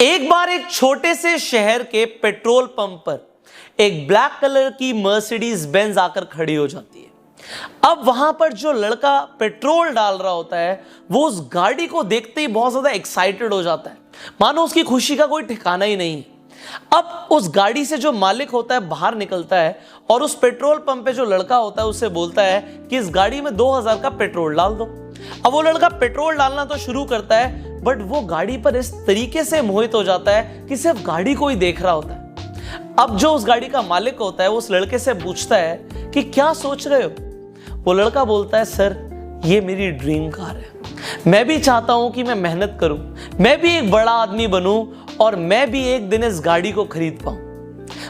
एक बार एक छोटे से शहर के पेट्रोल पंप पर एक ब्लैक कलर की मर्सिडीज बेंज आकर खड़ी हो जाती है। अब वहां पर जो लड़का पेट्रोल डाल रहा होता है वो उस गाड़ी को देखते ही बहुत ज्यादा एक्साइटेड हो जाता है, मानो उसकी खुशी का कोई ठिकाना ही नहीं है। अब उस गाड़ी से जो मालिक होता है बाहर निकलता है और उस पेट्रोल पंप पे जो लड़का होता है उससे बोलता है कि इस गाड़ी में 2000 का पेट्रोल डाल दो। अब वो लड़का पेट्रोल डालना तो शुरू करता है, बट वो गाड़ी पर इस तरीके से मोहित हो जाता है कि सिर्फ गाड़ी को ही देख रहा होता है। अब जो उस गाड़ी का मालिक होता है उस लड़के से पूछता है कि क्या सोच रहे हो। वो लड़का बोलता है, सर ये मेरी ड्रीम कार है, मैं भी चाहता हूं कि मैं मेहनत करूं, मैं भी एक बड़ा आदमी बनूं और मैं भी एक दिन इस गाड़ी को खरीद पाऊं।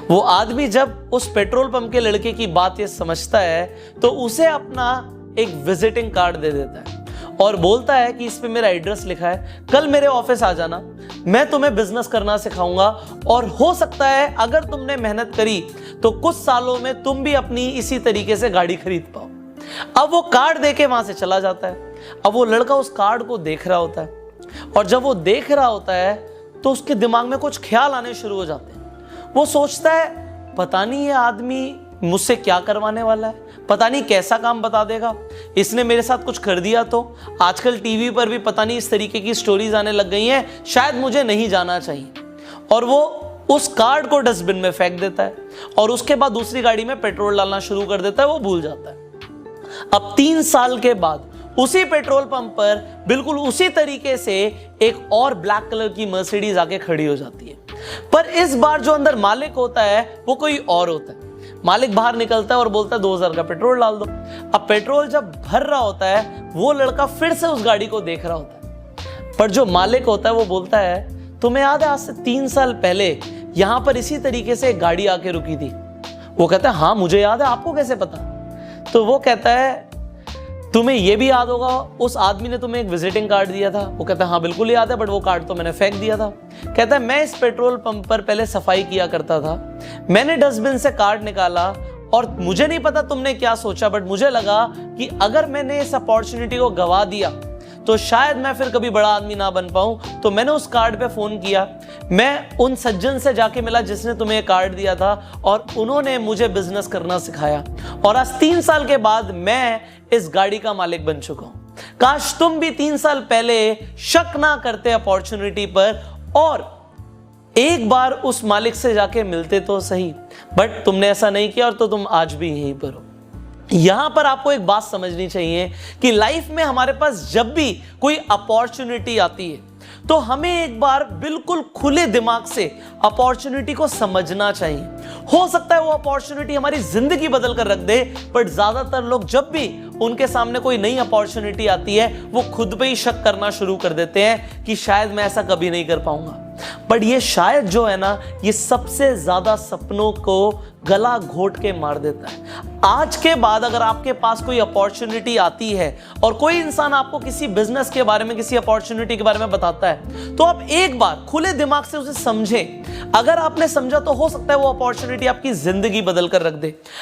वो आदमी जब उस पेट्रोल पंप के लड़के की बात ये समझता है तो उसे अपना एक विजिटिंग कार्ड दे देता है और बोलता है कि इस पे मेरा एड्रेस लिखा है, कल मेरे ऑफिस आ जाना, मैं तुम्हें बिजनेस करना सिखाऊंगा और हो सकता है अगर तुमने मेहनत करी तो कुछ सालों में तुम भी अपनी इसी तरीके से गाड़ी खरीद पाओ। अब वो कार्ड देके वहां से चला जाता है। अब वो लड़का उस कार्ड को देख रहा होता है और जब वो देख रहा होता है तो उसके दिमाग में कुछ ख्याल आने शुरू हो जाते हैं। वो सोचता है, पता नहीं ये आदमी मुझसे क्या करवाने वाला है, पता नहीं कैसा काम बता देगा, इसने मेरे साथ कुछ कर दिया तो। आजकल टीवी पर भी पता नहीं इस तरीके की स्टोरीज आने लग गई हैं, शायद मुझे नहीं जाना चाहिए। और वो उस कार्ड को डस्टबिन में फेंक देता है और उसके बाद दूसरी गाड़ी में पेट्रोल डालना शुरू कर देता है। वो भूल जाता है। अब 3 साल के बाद उसी पेट्रोल पंप पर बिल्कुल उसी तरीके से एक और ब्लैक कलर की मर्सिडीज आके खड़ी हो जाती है, पर इस बार जो अंदर मालिक होता है वो कोई और होता है। मालिक बाहर निकलता है और बोलता है 2000 का पेट्रोल डाल दो। अब पेट्रोल जब भर रहा होता है वो लड़का फिर से उस गाड़ी को देख रहा होता है, पर जो मालिक होता है वो बोलता है, तुम्हें याद है आज से 3 साल पहले यहां पर इसी तरीके से एक गाड़ी आके रुकी थी। वो कहता है, हाँ मुझे याद है, आपको कैसे पता। तो वो कहता है, तुम्हें यह भी याद होगा उस आदमी ने तुम्हें एक विजिटिंग कार्ड दिया था। वो कहता है, हाँ बिल्कुल याद है, बट वो कार्ड तो मैंने फेंक दिया था। कहता है, मैं इस पेट्रोल पंप पर पहले सफाई किया करता था, मैंने डस्टबिन से कार्ड निकाला और मुझे नहीं पता तुमने क्या सोचा, बट मुझे लगा कि अगर मैंने इस अपॉर्चुनिटी को गवा दिया तो शायद मैं फिर कभी बड़ा आदमी ना बन पाऊं। तो मैंने उस कार्ड पे फोन किया, मैं उन सज्जन से जाके मिला जिसने तुम्हें कार्ड दिया था और उन्होंने मुझे बिजनेस करना सिखाया और आज 3 साल के बाद मैं इस गाड़ी का मालिक बन चुका हूं। काश तुम भी 3 साल पहले शक ना करते अपॉर्चुनिटी पर और एक बार उस मालिक से जाके मिलते तो सही, बट तुमने ऐसा नहीं किया और तो तुम आज भी यहीं पर हो। यहां पर आपको एक बात समझनी चाहिए कि लाइफ में हमारे पास जब भी कोई अपॉर्चुनिटी आती है तो हमें एक बार बिल्कुल खुले दिमाग से अपॉर्चुनिटी को समझना चाहिए। हो सकता है वो अपॉर्चुनिटी हमारी जिंदगी बदल कर रख दे, बट ज्यादातर लोग जब भी उनके सामने कोई नई अपॉर्चुनिटी आती है वो खुद पे ही शक करना शुरू कर देते हैं कि शायद मैं ऐसा कभी नहीं कर पाऊंगा। बट ये शायद जो है ना, ये सबसे ज्यादा सपनों को गला घोट के मार देता है। आज के बाद अगर आपके पास कोई अपॉर्चुनिटी आती है और कोई इंसान आपको किसी बिजनेस के बारे में, किसी अपॉर्चुनिटी के बारे में बताता है, तो आप एक बार खुले दिमाग से उसे समझें। अगर आपने समझा तो हो सकता है वो अपॉर्चुनिटी आपकी जिंदगी बदल कर रख दे।